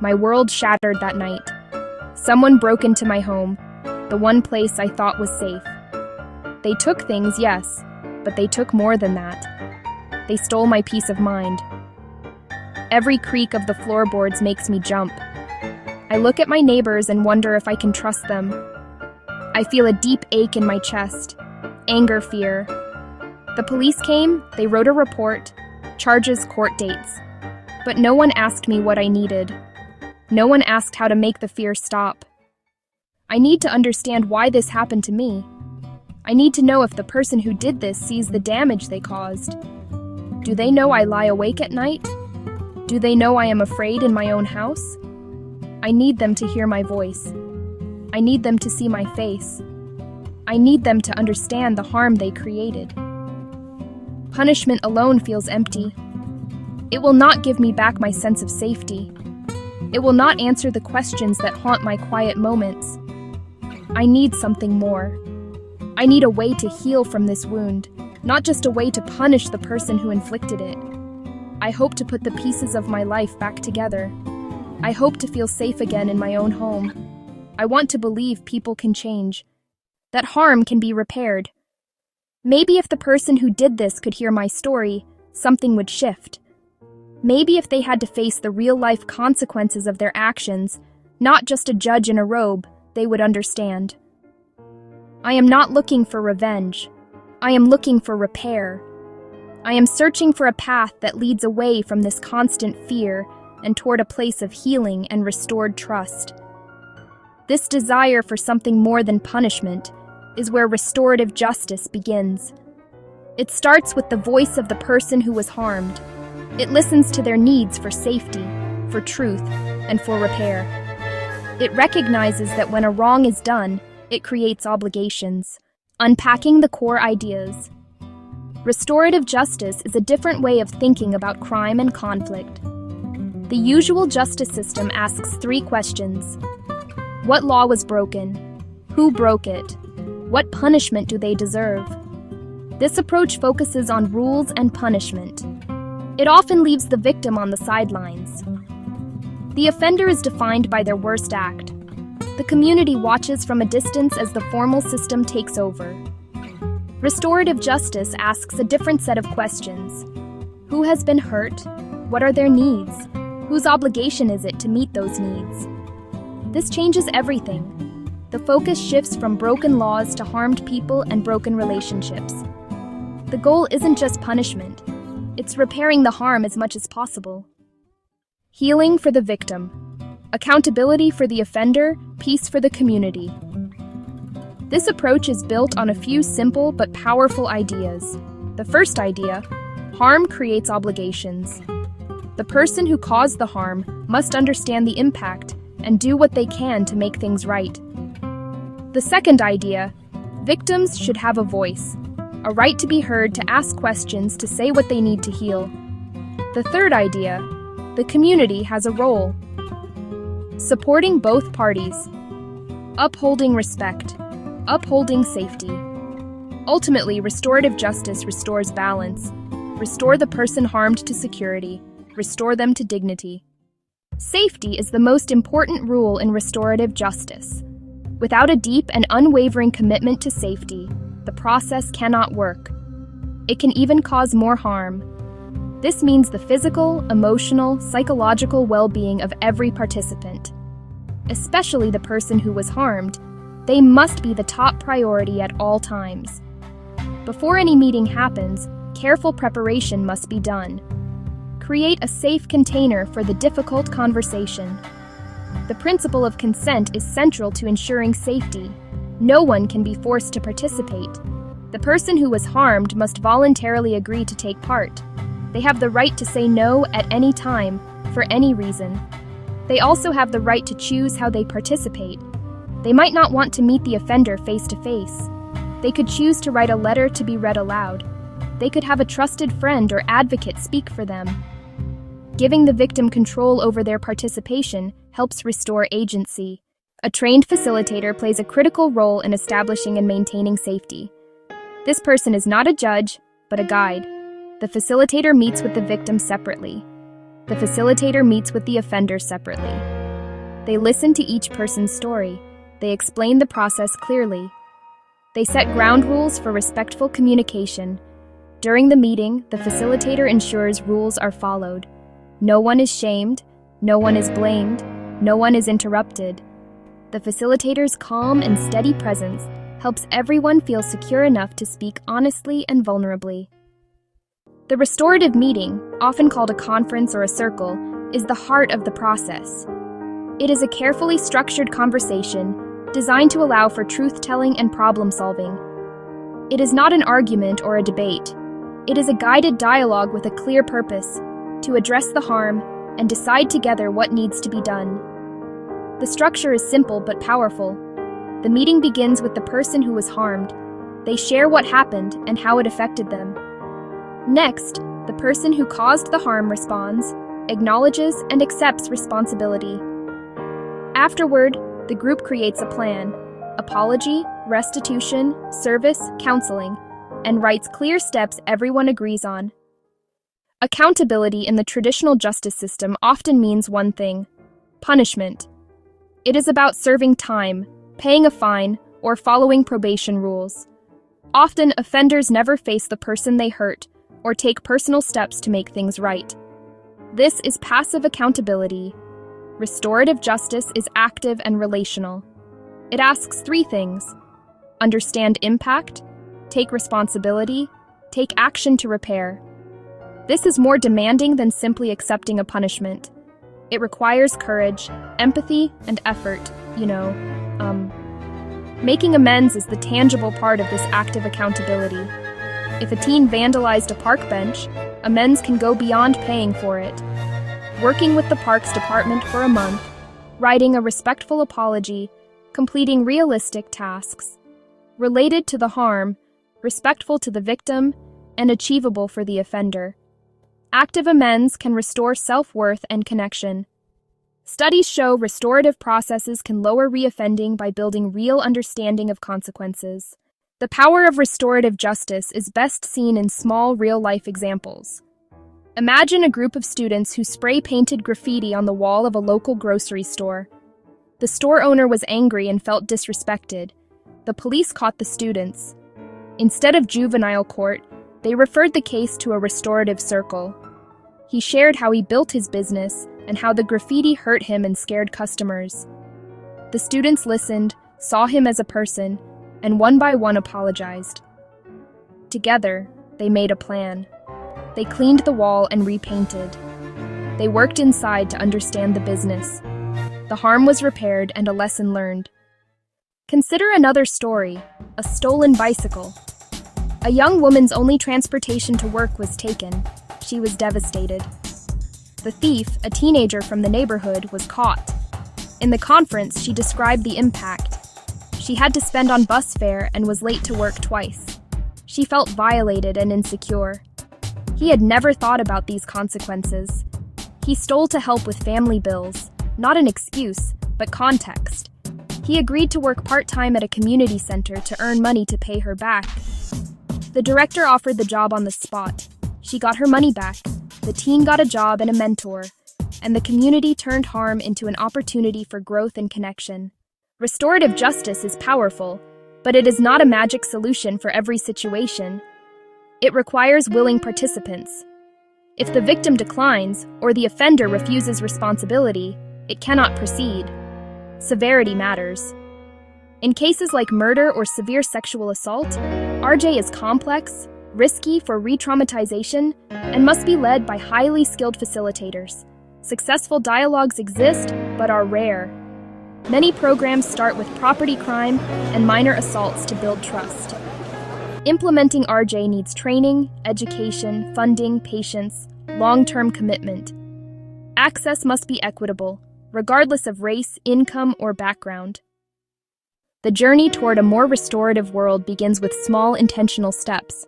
My world shattered that night. Someone broke into my home, the one place I thought was safe. They took things, yes, but they took more than that. They stole my peace of mind. Every creak of the floorboards makes me jump. I look at my neighbors and wonder if I can trust them. I feel a deep ache in my chest, anger, fear. The police came, they wrote a report, charges, court dates. But no one asked me what I needed. No one asked how to make the fear stop. I need to understand why this happened to me. I need to know if the person who did this sees the damage they caused. Do they know I lie awake at night? Do they know I am afraid in my own house? I need them to hear my voice. I need them to see my face. I need them to understand the harm they created. Punishment alone feels empty. It will not give me back my sense of safety. It will not answer the questions that haunt my quiet moments. I need something more. I need a way to heal from this wound, not just a way to punish the person who inflicted it. I hope to put the pieces of my life back together. I hope to feel safe again in my own home. I want to believe people can change, that harm can be repaired. Maybe if the person who did this could hear my story, something would shift. Maybe if they had to face the real-life consequences of their actions, not just a judge in a robe, they would understand. I am not looking for revenge. I am looking for repair. I am searching for a path that leads away from this constant fear and toward a place of healing and restored trust. This desire for something more than punishment is where restorative justice begins. It starts with the voice of the person who was harmed. It listens to their needs for safety, for truth, and for repair. It recognizes that when a wrong is done, it creates obligations, unpacking the core ideas. Restorative justice is a different way of thinking about crime and conflict. The usual justice system asks 3 questions. What law was broken? Who broke it? What punishment do they deserve? This approach focuses on rules and punishment. It often leaves the victim on the sidelines. The offender is defined by their worst act. The community watches from a distance as the formal system takes over. Restorative justice asks a different set of questions. Who has been hurt? What are their needs? Whose obligation is it to meet those needs? This changes everything. The focus shifts from broken laws to harmed people and broken relationships. The goal isn't just punishment. It's repairing the harm as much as possible. Healing for the victim. Accountability for the offender, peace for the community. This approach is built on a few simple but powerful ideas. The first idea, harm creates obligations. The person who caused the harm must understand the impact and do what they can to make things right. The second idea, victims should have a voice, a right to be heard, to ask questions, to say what they need to heal. The third idea, the community has a role. Supporting both parties, upholding respect, upholding safety. Ultimately, restorative justice restores balance. Restore the person harmed to security. Restore them to dignity. Safety is the most important rule in restorative justice. Without a deep and unwavering commitment to safety, the process cannot work. It can even cause more harm. This means the physical, emotional, psychological well-being of every participant, especially the person who was harmed. They must be the top priority at all times. Before any meeting happens, careful preparation must be done. Create a safe container for the difficult conversation. The principle of consent is central to ensuring safety. No one can be forced to participate. The person who was harmed must voluntarily agree to take part. They have the right to say no at any time, for any reason. They also have the right to choose how they participate. They might not want to meet the offender face to face. They could choose to write a letter to be read aloud. They could have a trusted friend or advocate speak for them. Giving the victim control over their participation helps restore agency. A trained facilitator plays a critical role in establishing and maintaining safety. This person is not a judge, but a guide. The facilitator meets with the victim separately. The facilitator meets with the offender separately. They listen to each person's story. They explain the process clearly. They set ground rules for respectful communication. During the meeting, the facilitator ensures rules are followed. No one is shamed, no one is blamed, no one is interrupted. The facilitator's calm and steady presence helps everyone feel secure enough to speak honestly and vulnerably. The restorative meeting, often called a conference or a circle, is the heart of the process. It is a carefully structured conversation designed to allow for truth-telling and problem-solving. It is not an argument or a debate. It is a guided dialogue with a clear purpose, to address the harm and decide together what needs to be done. The structure is simple but powerful. The meeting begins with the person who was harmed. They share what happened and how it affected them. Next, the person who caused the harm responds, acknowledges, and accepts responsibility. Afterward, the group creates a plan: apology, restitution, service, counseling, and writes clear steps everyone agrees on. Accountability in the traditional justice system often means one thing: punishment. It is about serving time, paying a fine, or following probation rules. Often, offenders never face the person they hurt or take personal steps to make things right. This is passive accountability. Restorative justice is active and relational. It asks three things: understand impact, take responsibility, take action to repair. This is more demanding than simply accepting a punishment. It requires courage, empathy, and effort, Making amends is the tangible part of this active accountability. If a teen vandalized a park bench, amends can go beyond paying for it. Working with the Parks Department for a month, writing a respectful apology, completing realistic tasks, related to the harm, respectful to the victim, and achievable for the offender. Active amends can restore self-worth and connection. Studies show restorative processes can lower reoffending by building real understanding of consequences. The power of restorative justice is best seen in small, real-life examples. Imagine a group of students who spray-painted graffiti on the wall of a local grocery store. The store owner was angry and felt disrespected. The police caught the students. Instead of juvenile court, they referred the case to a restorative circle. He shared how he built his business and how the graffiti hurt him and scared customers. The students listened, saw him as a person, and one by one apologized. Together, they made a plan. They cleaned the wall and repainted. They worked inside to understand the business. The harm was repaired and a lesson learned. Consider another story: a stolen bicycle. A young woman's only transportation to work was taken. She was devastated. The thief, a teenager from the neighborhood, was caught. In the conference, she described the impact. She had to spend on bus fare and was late to work twice. She felt violated and insecure. He had never thought about these consequences. He stole to help with family bills, not an excuse, but context. He agreed to work part-time at a community center to earn money to pay her back. The director offered the job on the spot. She got her money back, the teen got a job and a mentor, and the community turned harm into an opportunity for growth and connection. Restorative justice is powerful, but it is not a magic solution for every situation. It requires willing participants. If the victim declines or the offender refuses responsibility, it cannot proceed. Severity matters. In cases like murder or severe sexual assault, RJ is complex, risky for re-traumatization, and must be led by highly skilled facilitators. Successful dialogues exist, but are rare. Many programs start with property crime and minor assaults to build trust. Implementing RJ needs training, education, funding, patience, long-term commitment. Access must be equitable, regardless of race, income, or background. The journey toward a more restorative world begins with small, intentional steps.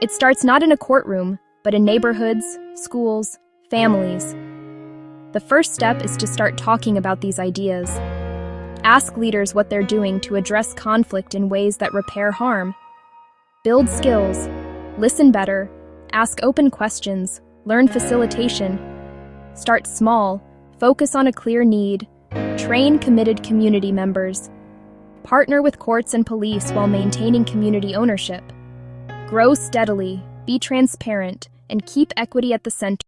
It starts not in a courtroom, but in neighborhoods, schools, families. The first step is to start talking about these ideas. Ask leaders what they're doing to address conflict in ways that repair harm. Build skills, listen better, ask open questions, learn facilitation. Start small, focus on a clear need, Train committed community members. Partner with courts and police while maintaining community ownership. Grow steadily, be transparent, and keep equity at the center.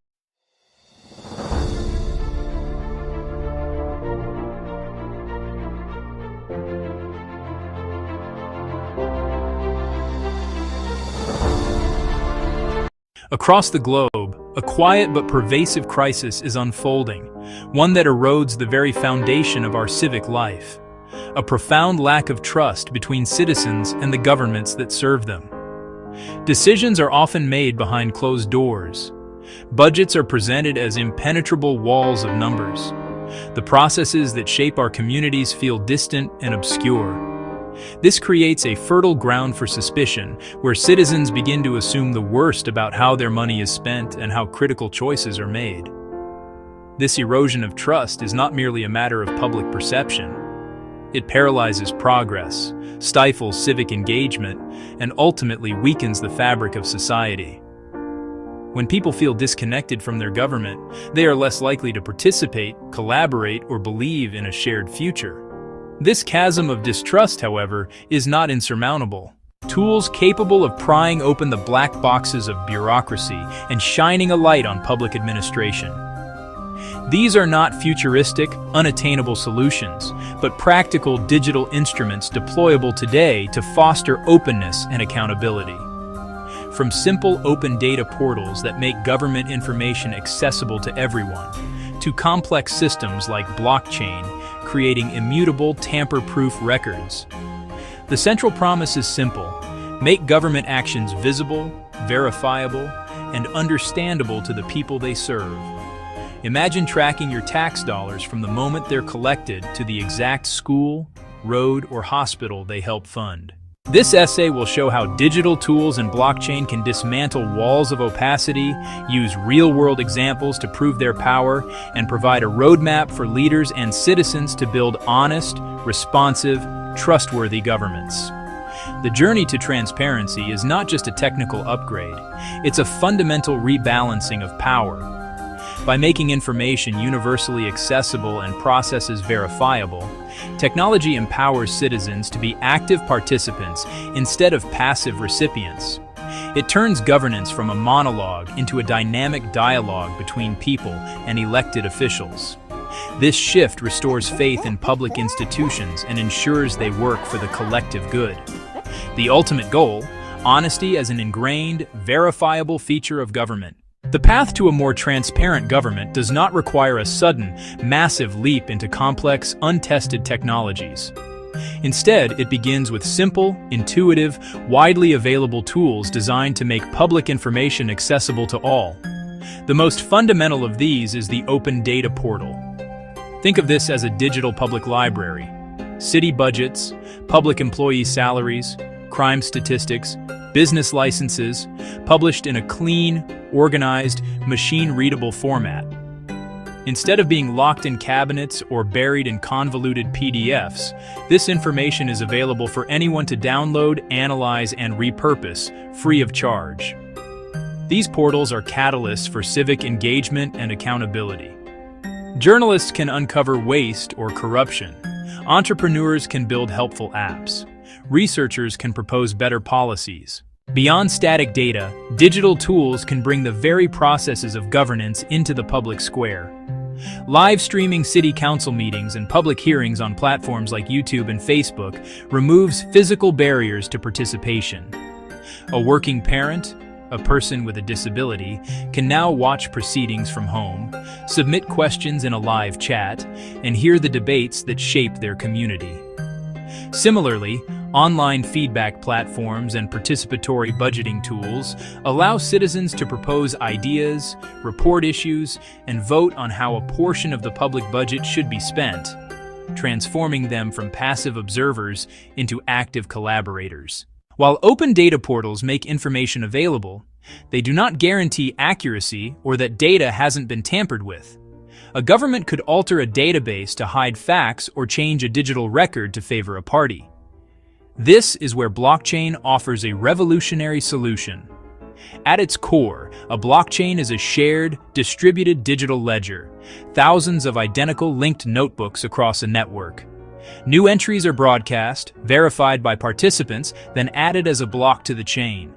Across the globe, a quiet but pervasive crisis is unfolding, one that erodes the very foundation of our civic life. A profound lack of trust between citizens and the governments that serve them. Decisions are often made behind closed doors. Budgets are presented as impenetrable walls of numbers. The processes that shape our communities feel distant and obscure. This creates a fertile ground for suspicion, where citizens begin to assume the worst about how their money is spent and how critical choices are made. This erosion of trust is not merely a matter of public perception. It paralyzes progress, stifles civic engagement, and ultimately weakens the fabric of society. When people feel disconnected from their government, they are less likely to participate, collaborate, or believe in a shared future. This chasm of distrust, however, is not insurmountable. Tools capable of prying open the black boxes of bureaucracy and shining a light on public administration. These are not futuristic, unattainable solutions, but practical digital instruments deployable today to foster openness and accountability. From simple open data portals that make government information accessible to everyone, to complex systems like blockchain, creating immutable, tamper-proof records. The central promise is simple: make government actions visible, verifiable, and understandable to the people they serve. Imagine tracking your tax dollars from the moment they're collected to the exact school, road, or hospital they help fund. This essay will show how digital tools and blockchain can dismantle walls of opacity, use real-world examples to prove their power, and provide a roadmap for leaders and citizens to build honest, responsive, trustworthy governments. The journey to transparency is not just a technical upgrade, it's a fundamental rebalancing of power. By making information universally accessible and processes verifiable, technology empowers citizens to be active participants instead of passive recipients. It turns governance from a monologue into a dynamic dialogue between people and elected officials. This shift restores faith in public institutions and ensures they work for the collective good. The ultimate goal: honesty as an ingrained, verifiable feature of government. The path to a more transparent government does not require a sudden, massive leap into complex, untested technologies. Instead, it begins with simple, intuitive, widely available tools designed to make public information accessible to all. The most fundamental of these is the Open Data Portal. Think of this as a digital public library. City budgets, public employee salaries, crime statistics, business licenses, published in a clean, organized, machine-readable format. Instead of being locked in cabinets or buried in convoluted PDFs, this information is available for anyone to download, analyze, and repurpose, free of charge. These portals are catalysts for civic engagement and accountability. Journalists can uncover waste or corruption. Entrepreneurs can build helpful apps. Researchers can propose better policies. Beyond static data, digital tools can bring the very processes of governance into the public square. Live streaming city council meetings and public hearings on platforms like YouTube and Facebook removes physical barriers to participation. A working parent, a person with a disability, can now watch proceedings from home, submit questions in a live chat, and hear the debates that shape their community. Similarly, online feedback platforms and participatory budgeting tools allow citizens to propose ideas, report issues, and vote on how a portion of the public budget should be spent, transforming them from passive observers into active collaborators. While open data portals make information available, they do not guarantee accuracy or that data hasn't been tampered with. A government could alter a database to hide facts or change a digital record to favor a party. This is where blockchain offers a revolutionary solution. At its core, a blockchain is a shared, distributed digital ledger, thousands of identical linked notebooks across a network. New entries are broadcast, verified by participants, then added as a block to the chain.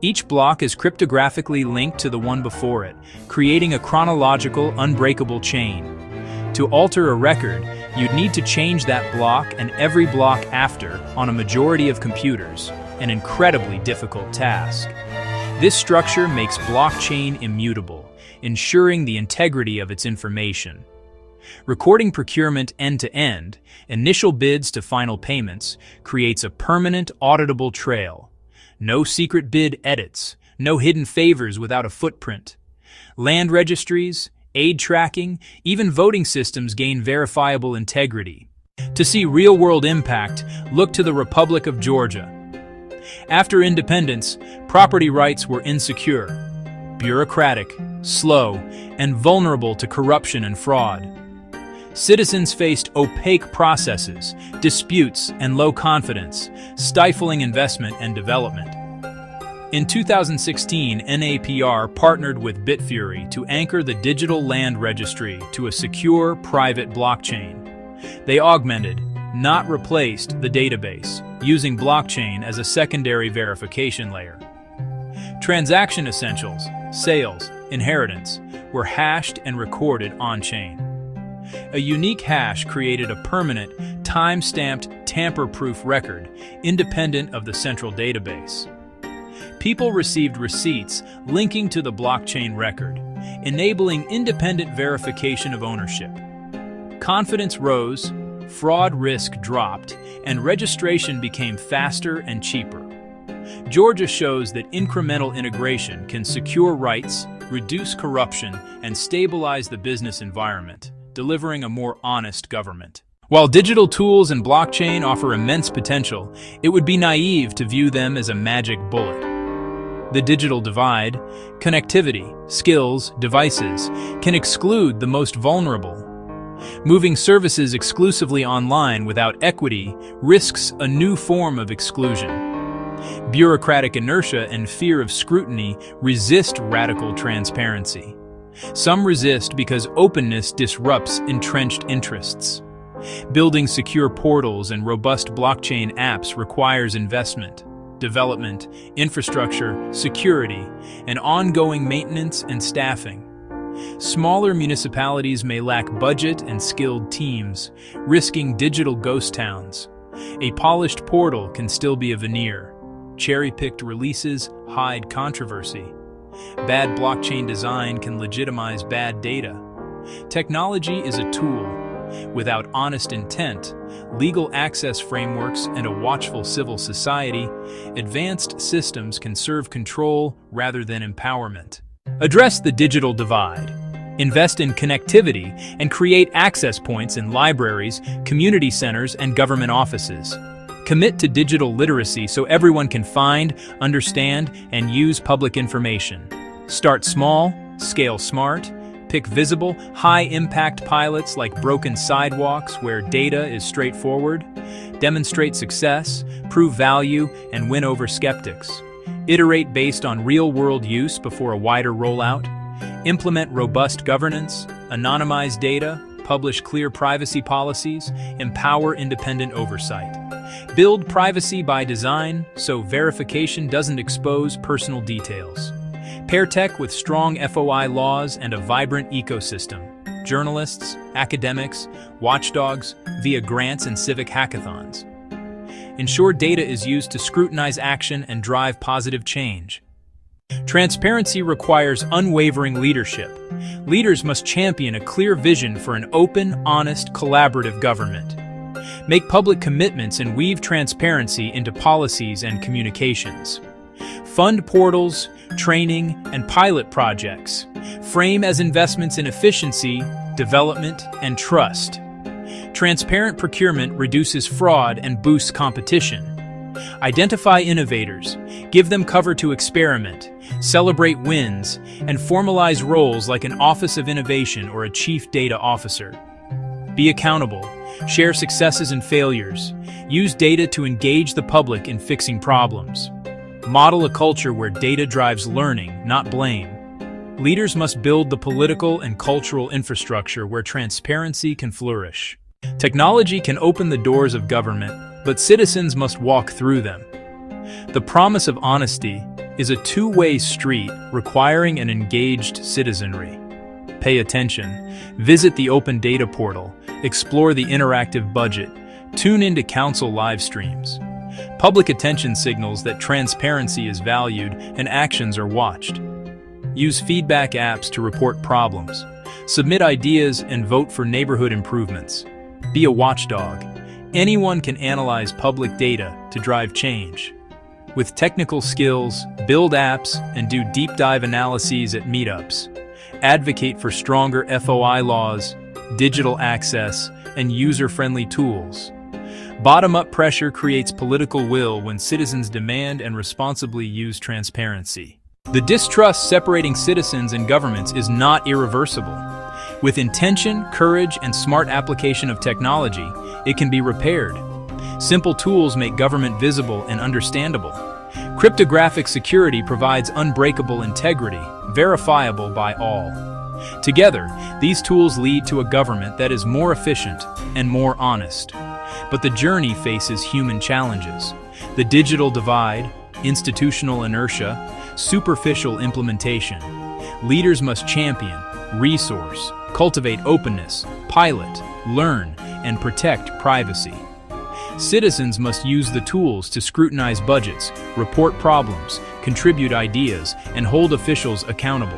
Each block is cryptographically linked to the one before it, creating a chronological, unbreakable chain. To alter a record, you'd need to change that block and every block after on a majority of computers, an incredibly difficult task. This structure makes blockchain immutable, ensuring the integrity of its information. Recording procurement end-to-end, initial bids to final payments, creates a permanent, auditable trail. No secret bid edits, no hidden favors without a footprint. Land registries, aid tracking, even voting systems gain verifiable integrity. To see real-world impact, look to the Republic of Georgia. After independence, property rights were insecure, bureaucratic, slow, and vulnerable to corruption and fraud. Citizens faced opaque processes, disputes, and low confidence, stifling investment and development. In 2016, NAPR partnered with Bitfury to anchor the digital land registry to a secure, private blockchain. They augmented, not replaced, the database, using blockchain as a secondary verification layer. Transaction essentials, sales, inheritance, were hashed and recorded on-chain. A unique hash created a permanent, time-stamped, tamper-proof record, independent of the central database. People received receipts linking to the blockchain record, enabling independent verification of ownership. Confidence rose, fraud risk dropped, and registration became faster and cheaper. Georgia shows that incremental integration can secure rights, reduce corruption, and stabilize the business environment, delivering a more honest government. While digital tools and blockchain offer immense potential, it would be naive to view them as a magic bullet. The digital divide, connectivity, skills, devices, can exclude the most vulnerable. Moving services exclusively online without equity risks a new form of exclusion. Bureaucratic inertia and fear of scrutiny resist radical transparency. Some resist because openness disrupts entrenched interests. Building secure portals and robust blockchain apps requires investment, development, infrastructure, security, and ongoing maintenance and staffing. Smaller municipalities may lack budget and skilled teams, risking digital ghost towns. A polished portal can still be a veneer. Cherry-picked releases hide controversy. Bad blockchain design can legitimize bad data. Technology is a tool. Without honest intent, legal access frameworks, and a watchful civil society, advanced systems can serve control rather than empowerment. Address the digital divide. Invest in connectivity and create access points in libraries, community centers, and government offices. Commit to digital literacy so everyone can find, understand, and use public information. Start small, scale smart, pick visible, high-impact pilots like broken sidewalks where data is straightforward. Demonstrate success, prove value, and win over skeptics. Iterate based on real-world use before a wider rollout. Implement robust governance, anonymize data, publish clear privacy policies, empower independent oversight. Build privacy by design so verification doesn't expose personal details. Pair tech with strong FOI laws and a vibrant ecosystem. Journalists, academics, watchdogs, via grants and civic hackathons. Ensure data is used to scrutinize action and drive positive change. Transparency requires unwavering leadership. Leaders must champion a clear vision for an open, honest, collaborative government. Make public commitments and weave transparency into policies and communications. Fund portals, training, and pilot projects. Frame as investments in efficiency, development, and trust. Transparent procurement reduces fraud and boosts competition. Identify innovators, give them cover to experiment, celebrate wins, and formalize roles like an Office of Innovation or a Chief Data Officer. Be accountable, share successes and failures, use data to engage the public in fixing problems. Model a culture where data drives learning, not blame. Leaders must build the political and cultural infrastructure where transparency can flourish. Technology can open the doors of government, but citizens must walk through them. The promise of honesty is a two-way street requiring an engaged citizenry. Pay attention, visit the Open Data Portal, explore the interactive budget, tune into council live streams. Public attention signals that transparency is valued and actions are watched. Use feedback apps to report problems. Submit ideas and vote for neighborhood improvements. Be a watchdog. Anyone can analyze public data to drive change. With technical skills, build apps and do deep dive analyses at meetups. Advocate for stronger FOI laws, digital access, and user-friendly tools. Bottom-up pressure creates political will when citizens demand and responsibly use transparency. The distrust separating citizens and governments is not irreversible. With intention, courage, and smart application of technology, it can be repaired. Simple tools make government visible and understandable. Cryptographic security provides unbreakable integrity, verifiable by all. Together, these tools lead to a government that is more efficient and more honest. But the journey faces human challenges. The digital divide, institutional inertia, superficial implementation. Leaders must champion, resource, cultivate openness, pilot, learn, and protect privacy. Citizens must use the tools to scrutinize budgets, report problems, contribute ideas, and hold officials accountable.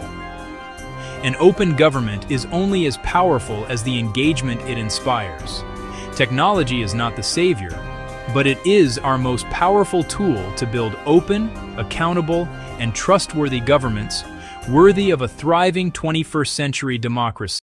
An open government is only as powerful as the engagement it inspires. Technology is not the savior, but it is our most powerful tool to build open, accountable, and trustworthy governments worthy of a thriving 21st century democracy.